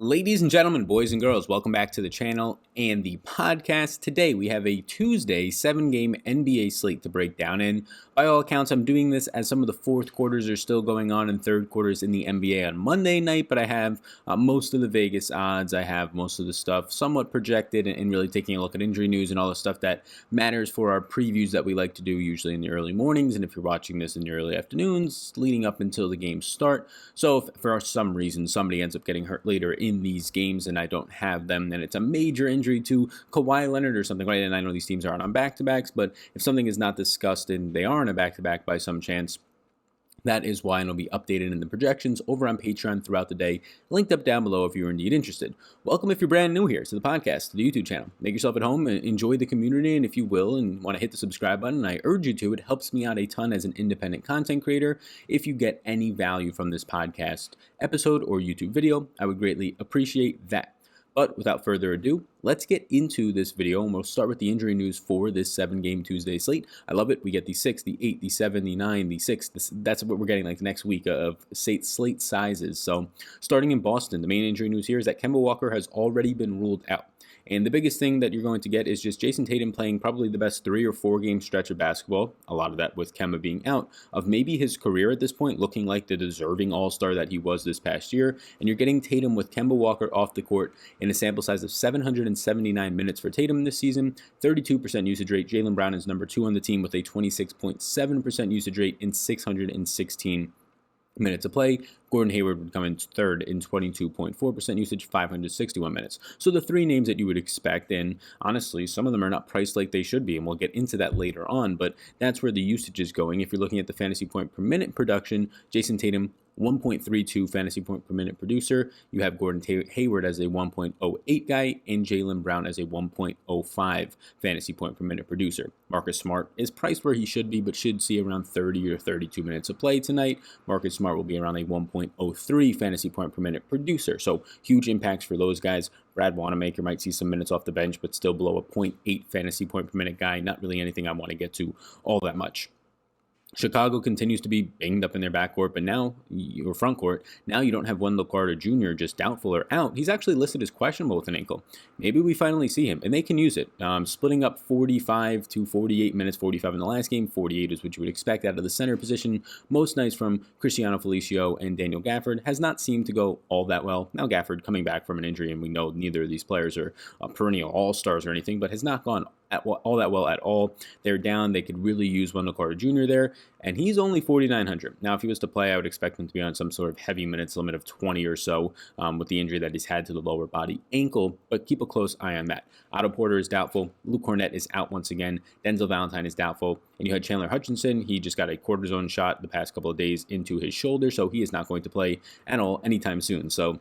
Ladies and gentlemen, boys and girls, welcome back to the channel and the podcast. Today we have a Tuesday 7-game NBA slate to break down in. By all accounts, I'm doing this as some of the fourth quarters are still going on and third quarters in the NBA on Monday night, but I have most of the Vegas odds. I have most of the stuff somewhat projected and really taking a look at injury news and all the stuff that matters for our previews that we like to do usually in the early mornings. And if you're watching this in the early afternoons, leading up until the games start. So if for some reason somebody ends up getting hurt later in these games and I don't have them, then it's a major injury to Kawhi Leonard or something, right? And I know these teams aren't on back-to-backs, but if something is not discussed and they are on a back-to-back by some chance, that is why it'll be updated in the projections over on Patreon throughout the day, linked up down below if you're indeed interested. Welcome if you're brand new here to the podcast, to the YouTube channel. Make yourself at home and enjoy the community, and if you will and want to hit the subscribe button, I urge you to. It helps me out a ton as an independent content creator. If you get any value from this podcast episode or YouTube video, I would greatly appreciate that. But without further ado, let's get into this video, and we'll start with the injury news for this 7-game Tuesday slate. I love it. We get the 6, the 8, the 7, the 9, the 6. That's what we're getting like the next week of slate sizes. So starting in Boston, the main injury news here is that Kemba Walker has already been ruled out. And the biggest thing that you're going to get is just Jason Tatum playing probably the best 3 or 4 game stretch of basketball, a lot of that with Kemba being out, of maybe his career at this point, looking like the deserving all-star that he was this past year. And you're getting Tatum with Kemba Walker off the court in a sample size of 779 minutes for Tatum this season, 32% usage rate. Jaylen Brown is number 2 on the team with a 26.7% usage rate in 616 minutes of play. Gordon Hayward would come in third in 22.4% usage, 561 minutes. So the 3 names that you would expect, and honestly, some of them are not priced like they should be, and we'll get into that later on, but that's where the usage is going. If you're looking at the fantasy point per minute production, Jason Tatum, 1.32 fantasy point per minute producer. You have Gordon Hayward as a 1.08 guy and Jaylen Brown as a 1.05 fantasy point per minute producer. Marcus Smart is priced where he should be, but should see around 30 or 32 minutes of play tonight. Marcus Smart will be around a 1.03 fantasy point per minute producer. So huge impacts for those guys. Brad Wanamaker might see some minutes off the bench, but still below a 0.8 fantasy point per minute guy. Not really anything I want to get to all that much. Chicago continues to be banged up in their backcourt, but now, or front court, now you don't have Wendell Carter Jr. just doubtful or out. He's actually listed as questionable with an ankle. Maybe we finally see him, and they can use it. Splitting up 45 to 48 minutes, 45 in the last game, 48 is what you would expect out of the center position. Most nights from Cristiano Felicio and Daniel Gafford has not seemed to go all that well. Now Gafford coming back from an injury, and we know neither of these players are perennial all-stars or anything, but has not gone all that well at all. They're down. They could really use Wendell Carter Jr. there, and he's only 4,900. Now, if he was to play, I would expect him to be on some sort of heavy minutes limit of 20 or so with the injury that he's had to the lower body ankle, but keep a close eye on that. Otto Porter is doubtful. Luke Cornett is out once again. Denzel Valentine is doubtful. And you had Chandler Hutchinson. He just got a cortisone shot the past couple of days into his shoulder, so he is not going to play at all anytime soon. So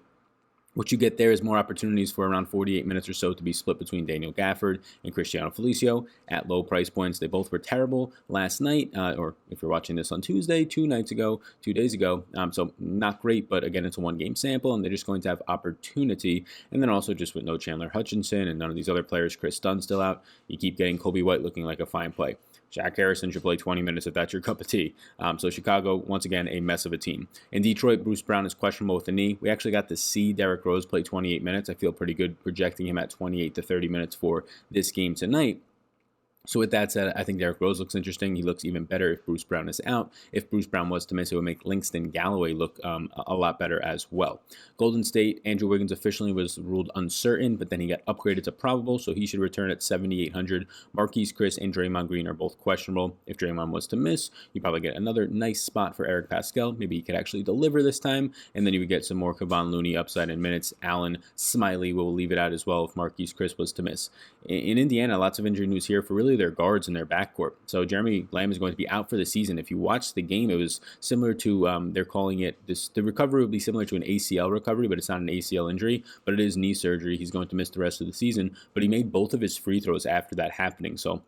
what you get there is more opportunities for around 48 minutes or so to be split between Daniel Gafford and Cristiano Felicio at low price points. They both were terrible last night, or if you're watching this on Tuesday, 2 days ago. So not great, but again, it's a 1-game sample, and they're just going to have opportunity. And then also just with no Chandler Hutchinson and none of these other players, Chris Dunn's still out, you keep getting Kobe White looking like a fine play. Jack Harrison should play 20 minutes if that's your cup of tea. So Chicago, once again, a mess of a team. In Detroit, Bruce Brown is questionable with the knee. We actually got to see Derrick Rose play 28 minutes. I feel pretty good projecting him at 28 to 30 minutes for this game tonight. So with that said, I think Derrick Rose looks interesting. He looks even better if Bruce Brown is out. If Bruce Brown was to miss, it would make Langston Galloway look a lot better as well. Golden State, Andrew Wiggins officially was ruled uncertain, but then he got upgraded to probable, so he should return at 7,800. Marquise Chris and Draymond Green are both questionable. If Draymond was to miss, you probably get another nice spot for Eric Pascal. Maybe he could actually deliver this time, and then you would get some more Kevon Looney upside in minutes. Allen Smiley will leave it out as well if Marquise Chris was to miss. In Indiana, lots of injury news here for really their guards and their backcourt. So Jeremy Lamb is going to be out for the season. If you watch the game, it was similar to, they're calling it, the recovery will be similar to an ACL recovery, but it's not an ACL injury, but it is knee surgery. He's going to miss the rest of the season, but he made both of his free throws after that happening. So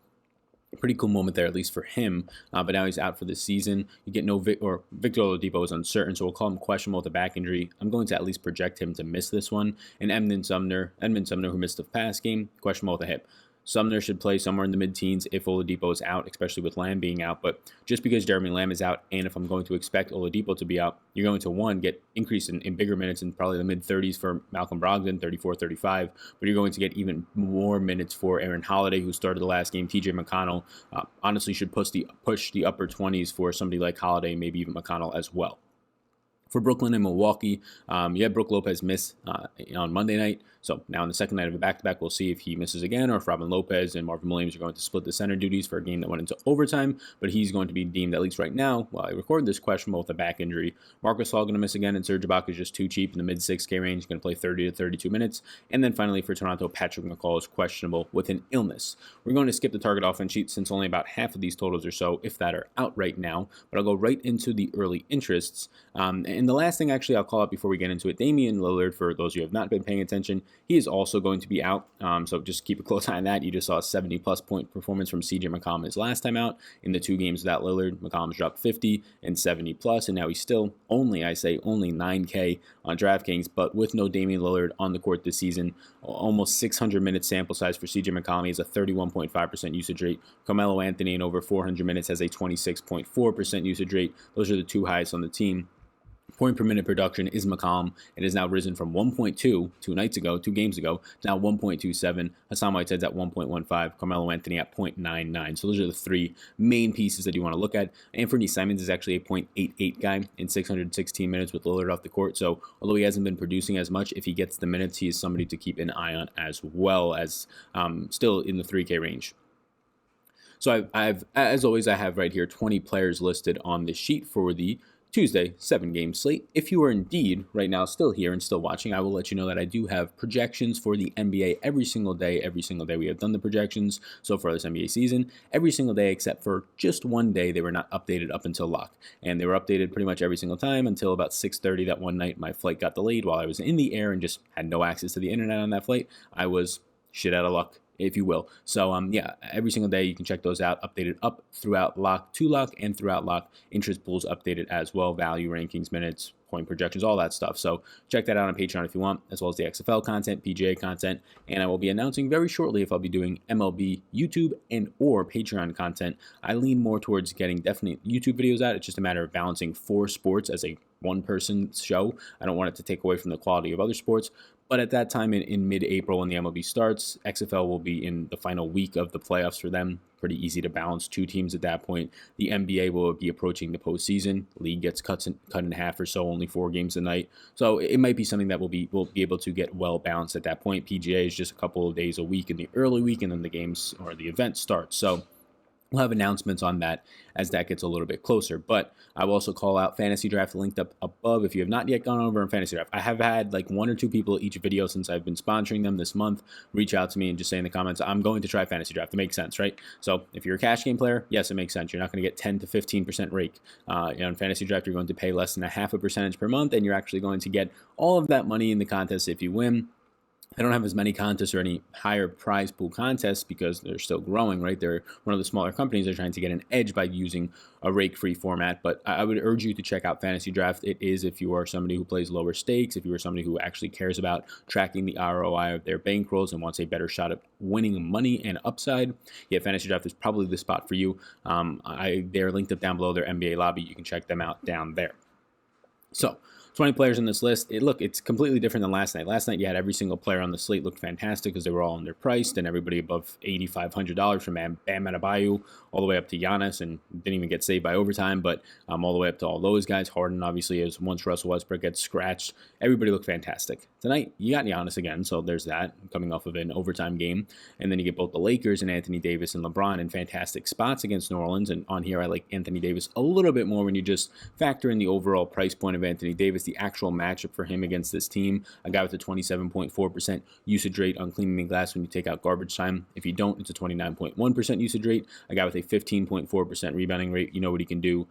pretty cool moment there, at least for him. But now he's out for the season. You get no Victor Oladipo is uncertain, so we'll call him questionable with a back injury. I'm going to at least project him to miss this one. And Edmund Sumner, who missed the past game, questionable with a hip. Sumner should play somewhere in the mid-teens if Oladipo is out, especially with Lamb being out. But just because Jeremy Lamb is out, and if I'm going to expect Oladipo to be out, you're going to, one, get increase in bigger minutes in probably the mid-30s for Malcolm Brogdon, 34, 35. But you're going to get even more minutes for Aaron Holiday, who started the last game. TJ McConnell honestly should push the upper 20s for somebody like Holiday, maybe even McConnell as well. For Brooklyn and Milwaukee, Brook Lopez missed on Monday night. So now in the second night of a back-to-back, we'll see if he misses again or if Robin Lopez and Marvin Williams are going to split the center duties for a game that went into overtime. But he's going to be deemed, at least right now, while I record this, questionable with a back injury. Marcus Gasol going to miss again, and Serge Ibaka is just too cheap in the mid-6K range. He's going to play 30 to 32 minutes. And then finally for Toronto, Patrick McCall is questionable with an illness. We're going to skip the target offense sheet since only about half of these totals or so, if that, are out right now. But I'll go right into the early interests. And the last thing actually I'll call out before we get into it, Damian Lillard, for those of you who have not been paying attention, he is also going to be out. So just keep a close eye on that. You just saw a 70-plus point performance from CJ McCollum his last time out. In the 2 games without Lillard, McCollum's dropped 50 and 70-plus, and now he's still only 9K on DraftKings, but with no Damian Lillard on the court this season, almost 600-minute sample size for CJ McCollum. He has a 31.5% usage rate. Carmelo Anthony in over 400 minutes has a 26.4% usage rate. Those are the 2 highest on the team. Point per minute production is McCollum. It has now risen from 1.2 2 games ago, to now 1.27. Hassan Whiteside's at 1.15. Carmelo Anthony at 0.99. So those are the 3 main pieces that you want to look at. Anthony Simons is actually a 0.88 guy in 616 minutes with Lillard off the court. So although he hasn't been producing as much, if he gets the minutes, he is somebody to keep an eye on, as well as still in the 3K range. So as always, I have right here 20 players listed on the sheet for the Tuesday 7-game slate. If you are indeed right now still here and still watching, I will let you know that I do have projections for the NBA every single day. Every single day we have done the projections so far this NBA season. Every single day except for just one day they were not updated up until lock. And they were updated pretty much every single time until about 6:30 that one night. My flight got delayed while I was in the air and just had no access to the internet on that flight. I was shit out of luck, if you will. So every single day you can check those out, updated up throughout lock, to lock, and throughout lock. Interest pools updated as well, value rankings, minutes, point projections, all that stuff. So check that out on Patreon if you want, as well as the XFL content, PGA content, and I will be announcing very shortly if I'll be doing MLB YouTube and or Patreon content. I lean more towards getting definite YouTube videos out. It's just a matter of balancing 4 sports as a one-person show. I don't want it to take away from the quality of other sports. But at that time, in mid-April, when the MLB starts, XFL will be in the final week of the playoffs for them. Pretty easy to balance 2 teams at that point. The NBA will be approaching the postseason. League gets cut in half or so, only 4 games a night. So it might be something that we'll be able to get well balanced at that point. PGA is just a couple of days a week in the early week, and then the games or the event starts. So we'll have announcements on that as that gets a little bit closer. But I will also call out Fantasy Draft linked up above if you have not yet gone over in Fantasy Draft. I have had like 1 or 2 people each video since I've been sponsoring them this month reach out to me and just say in the comments, I'm going to try Fantasy Draft. It makes sense, right? So if you're a cash game player, yes, it makes sense. You're not going to get 10 to 15% rake. In Fantasy Draft, you're going to pay less than a half a percentage per month, and you're actually going to get all of that money in the contest if you win. They don't have as many contests or any higher prize pool contests because they're still growing, right? They're one of the smaller companies. They're trying to get an edge by using a rake-free format. But I would urge you to check out Fantasy Draft. It is if you are somebody who plays lower stakes, if you are somebody who actually cares about tracking the ROI of their bankrolls and wants a better shot at winning money and upside. Yeah, Fantasy Draft is probably the spot for you. They're linked up down below their NBA lobby. You can check them out down there. So 20 players in this list. It's completely different than last night. Last night, you had every single player on the slate looked fantastic because they were all underpriced, and everybody above $8,500 from Bam Adebayo all the way up to Giannis, and didn't even get saved by overtime, but all the way up to all those guys. Harden, obviously, as once Russell Westbrook gets scratched, everybody looked fantastic. Tonight, you got Giannis again, so there's that, coming off of an overtime game. And then you get both the Lakers and Anthony Davis and LeBron in fantastic spots against New Orleans. And on here, I like Anthony Davis a little bit more when you just factor in the overall price point of Anthony Davis, the actual matchup for him against this team. A guy with a 27.4% usage rate on cleaning the glass when you take out garbage time. If you don't, it's a 29.1% usage rate. A guy with a 15.4% rebounding rate. You know what he can do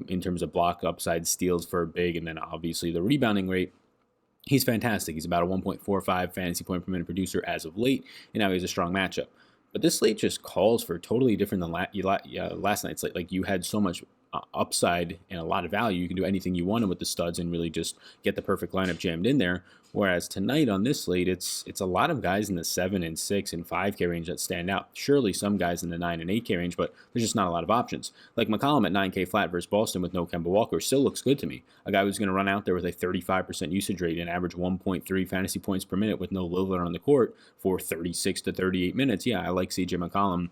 in terms of block, upside, steals for big, and then obviously the rebounding rate. He's fantastic. He's about a 1.45 fantasy point per minute producer as of late, and now he has a strong matchup. But this slate just calls for totally different than last night's slate. Like, you had so much upside and a lot of value. You can do anything you want with the studs and really just get the perfect lineup jammed in there. Whereas tonight on this slate, it's a lot of guys in the 7 and 6 and 5K range that stand out. Surely some guys in the 9 and 8K range, but there's just not a lot of options. Like McCollum at 9K flat versus Boston with no Kemba Walker still looks good to me. A guy who's going to run out there with a 35% usage rate and average 1.3 fantasy points per minute with no Lillard on the court for 36 to 38 minutes. Yeah, I like CJ McCollum.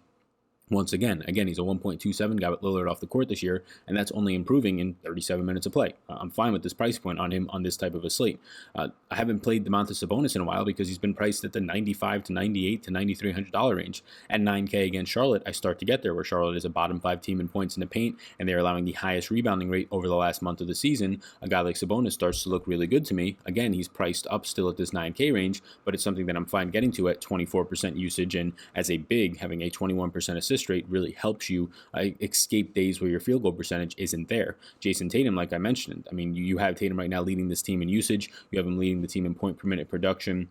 Once again, he's a 1.27 guy with Lillard off the court this year, and that's only improving in 37 minutes of play. I'm fine with this price point on him on this type of a slate. I haven't played Domantas Sabonis in a while because he's been priced at the $95 to $98 to $9,300 range. At 9K against Charlotte, I start to get there, where Charlotte is a bottom 5 team in points in the paint, and they're allowing the highest rebounding rate over the last month of the season. A guy like Sabonis starts to look really good to me. Again, he's priced up still at this 9K range, but it's something that I'm fine getting to at 24% usage, and as a big, having a 21% assist rate really helps you escape days where your field goal percentage isn't there. Jason Tatum, like I mentioned, I mean, you have Tatum right now leading this team in usage. You have him leading the team in point per minute production.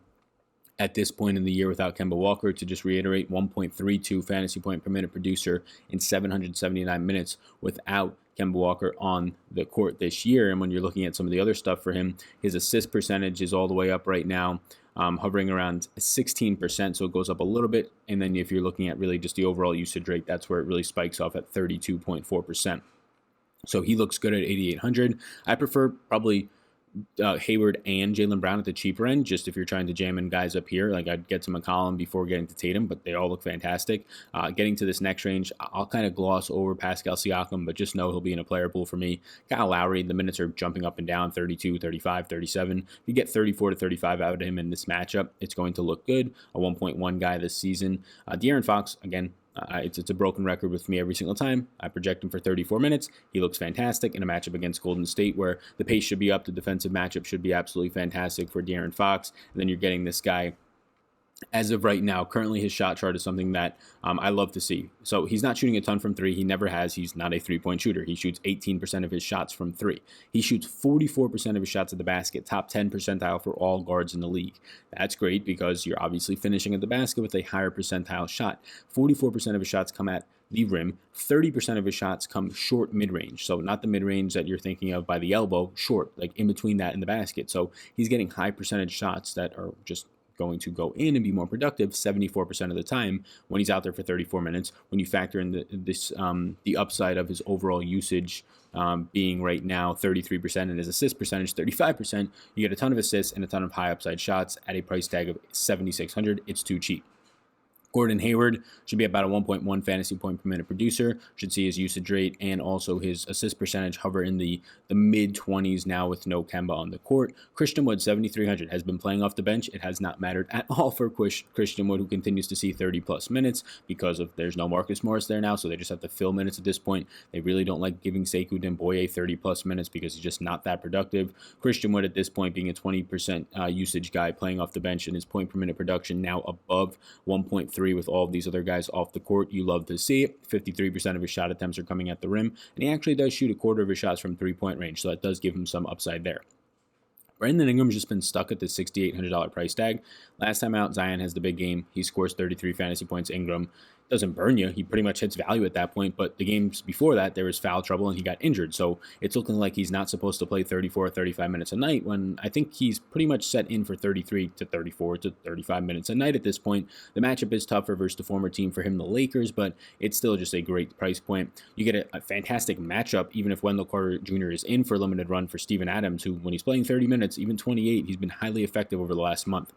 At this point in the year without Kemba Walker, to just reiterate, 1.32 fantasy point per minute producer in 779 minutes without Kemba Walker on the court this year. And when you're looking at some of the other stuff for him, his assist percentage is all the way up right now, hovering around 16%, so it goes up a little bit. And then if you're looking at really just the overall usage rate, that's where it really spikes off at 32.4%. So he looks good at 8,800. I prefer probably Hayward and Jaylen Brown at the cheaper end, just if you're trying to jam in guys up here. Like, I'd get to McCollum before getting to Tatum, but they all look fantastic. Getting to this next range, I'll kind of gloss over Pascal Siakam, but just know he'll be in a player pool for me. Kyle Lowry, the minutes are jumping up and down, 32, 35, 37. If you get 34 to 35 out of him in this matchup, it's going to look good. A 1.1 guy this season. De'Aaron Fox, again, it's a broken record with me every single time. I project him for 34 minutes. He looks fantastic in a matchup against Golden State where the pace should be up. The defensive matchup should be absolutely fantastic for De'Aaron Fox. And then you're getting this guy. As of right now, currently his shot chart is something that I love to see. So he's not shooting a ton from three. He never has. He's not a three-point shooter. He shoots 18% of his shots from three. He shoots 44% of his shots at the basket, top 10 percentile for all guards in the league. That's great because you're obviously finishing at the basket with a higher percentile shot. 44% of his shots come at the rim. 30% of his shots come short mid-range. So not the mid-range that you're thinking of by the elbow, short, like in between that and the basket. So he's getting high percentage shots that are just going to go in and be more productive 74% of the time when he's out there for 34 minutes. When you factor in the upside of his overall usage being right now 33% and his assist percentage 35%, you get a ton of assists and a ton of high upside shots at a price tag of $7,600. It's too cheap. Gordon Hayward should be about a 1.1 fantasy point per minute producer. Should see his usage rate and also his assist percentage hover in the mid-20s now with no Kemba on the court. Christian Wood, 7,300, has been playing off the bench. It has not mattered at all for Christian Wood, who continues to see 30-plus minutes because of there's no Marcus Morris there now, so they just have to fill minutes at this point. They really don't like giving Sekou Demboye 30-plus minutes because he's just not that productive. Christian Wood at this point being a 20% usage guy playing off the bench, and his point per minute production now above 1.3 with all of these other guys off the court. You love to see it. 53% of his shot attempts are coming at the rim, and he actually does shoot a quarter of his shots from three-point range, so that does give him some upside there. Brandon Ingram's just been stuck at the $6,800 price tag. Last time out, Zion has the big game. He scores 33 fantasy points. Ingram doesn't burn you. He pretty much hits value at that point, but the games before that, there was foul trouble and he got injured. So it's looking like he's not supposed to play 34 or 35 minutes a night when I think he's pretty much set in for 33 to 34 to 35 minutes a night at this point. The matchup is tougher versus the former team for him, the Lakers, but it's still just a great price point. You get a fantastic matchup, even if Wendell Carter Jr. is in for a limited run for Steven Adams, who when he's playing 30 minutes, even 28, he's been highly effective over the last month.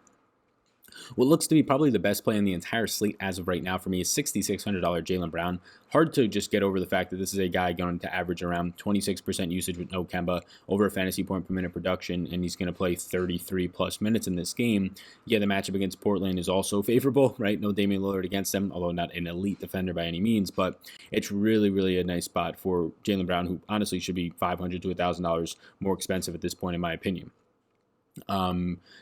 What looks to be probably the best play in the entire slate as of right now for me is $6,600 Jaylen Brown. Hard to just get over the fact that this is a guy going to average around 26% usage with no Kemba, over a fantasy point per minute production, and he's going to play 33 plus minutes in this game. Yeah, the matchup against Portland is also favorable, right? No Damian Lillard against them, although not an elite defender by any means, but it's really, really a nice spot for Jaylen Brown, who honestly should be $500 to $1,000 more expensive at this point, in my opinion.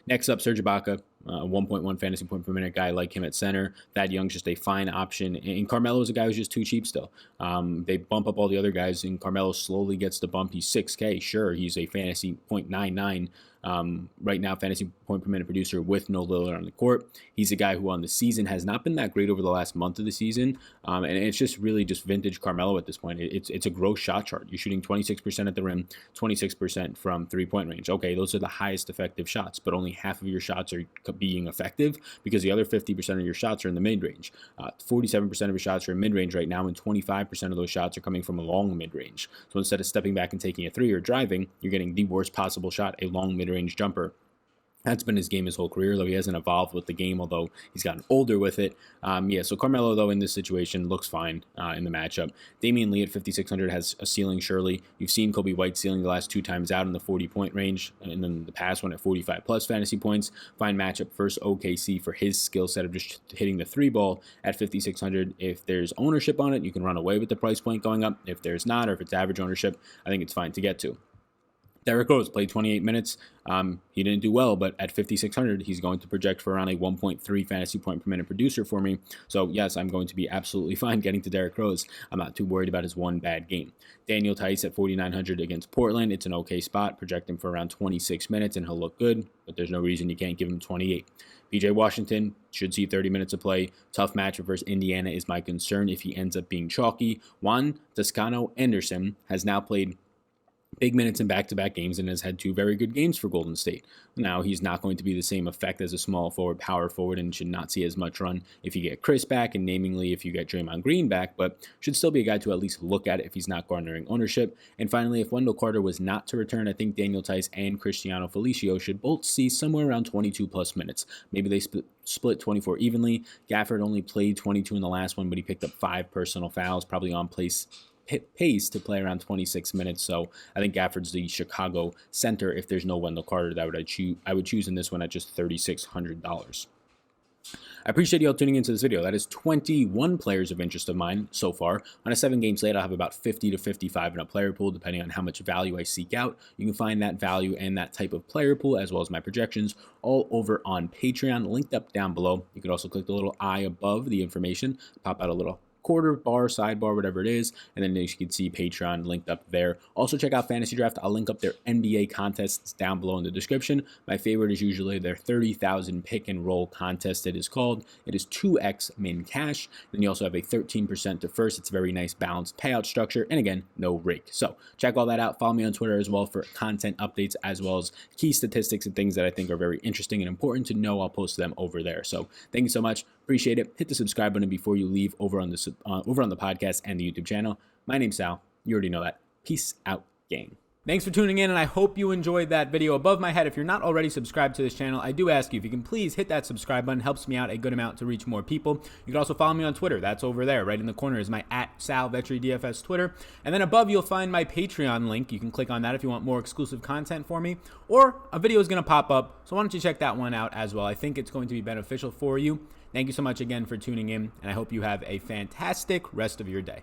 Next up, Serge Ibaka, 1.1 fantasy point per minute guy. Like him at center. Thad Young's just a fine option, and Carmelo is a guy who's just too cheap still. They bump up all the other guys, and Carmelo slowly gets the bump. He's 6K, sure, he's a fantasy .99 right now, fantasy point per minute producer with no Lillard on the court. He's a guy who on the season has not been that great over the last month of the season, and it's just really just vintage Carmelo at this point. It's a gross shot chart. You're shooting 26% at the rim, 26% from three-point range. Okay, those are the highest effective shots, but only half of your shots are being effective because the other 50% of your shots are in the mid-range. 47% of your shots are in mid-range right now, and 25% of those shots are coming from a long mid-range. So instead of stepping back and taking a three or driving, you're getting the worst possible shot, a long mid-range jumper. That's been his game his whole career, though he hasn't evolved with the game, although he's gotten older with it. So Carmelo, though, in this situation, looks fine in the matchup. Damian Lee at 5,600 has a ceiling, surely. You've seen Kobe White ceiling the last 2 times out in the 40-point range, and then the past one at 45-plus fantasy points. Fine matchup versus OKC for his skill set of just hitting the 3-ball at 5,600. If there's ownership on it, you can run away with the price point going up. If there's not, or if it's average ownership, I think it's fine to get to. Derrick Rose played 28 minutes. He didn't do well, but at 5,600, he's going to project for around a 1.3 fantasy point per minute producer for me. So yes, I'm going to be absolutely fine getting to Derrick Rose. I'm not too worried about his one bad game. Daniel Theis at 4,900 against Portland. It's an okay spot. Project him for around 26 minutes, and he'll look good, but there's no reason you can't give him 28. PJ Washington should see 30 minutes of play. Tough matchup versus Indiana is my concern if he ends up being chalky. Juan Toscano Anderson has now played big minutes in back-to-back games and has had 2 very good games for Golden State. Now, he's not going to be the same effect as a small forward, power forward, and should not see as much run if you get Chris back, and namely if you get Draymond Green back, but should still be a guy to at least look at if he's not garnering ownership. And finally, if Wendell Carter was not to return, I think Daniel Theis and Cristiano Felicio should both see somewhere around 22-plus minutes. Maybe they split 24 evenly. Gafford only played 22 in the last one, but he picked up 5 personal fouls, probably on pace to play around 26 minutes. So I think Gafford's the Chicago center if there's no Wendell Carter that I would choose in this one at just $3,600. I appreciate you all tuning into this video. That is 21 players of interest of mine so far. On a 7-game slate, I'll have about 50 to 55 in a player pool, depending on how much value I seek out. You can find that value and that type of player pool, as well as my projections, all over on Patreon, linked up down below. You can also click the little eye above the information, pop out a little quarter bar, sidebar, whatever it is, and then you can see Patreon linked up there. Also check out Fantasy Draft. I'll link up their NBA contests down below in the description. My favorite is usually their 30,000 pick and roll contest. It is called. It is 2x min cash. Then you also have a 13% to first. It's a very nice balanced payout structure, and again, no rake. So check all that out. Follow me on Twitter as well for content updates, as well as key statistics and things that I think are very interesting and important to know. I'll post them over there. So thank you so much. Appreciate it. Hit the subscribe button before you leave over on the podcast and the YouTube channel. My name's Sal. You already know that. Peace out, gang. Thanks for tuning in, and I hope you enjoyed that video. Above my head, if you're not already subscribed to this channel, I do ask you if you can please hit that subscribe button. It helps me out a good amount to reach more people. You can also follow me on Twitter. That's over there. Right in the corner is my @SalVetriDFS Twitter. And then above, you'll find my Patreon link. You can click on that if you want more exclusive content for me. Or a video is going to pop up, so why don't you check that one out as well. I think it's going to be beneficial for you. Thank you so much again for tuning in, and I hope you have a fantastic rest of your day.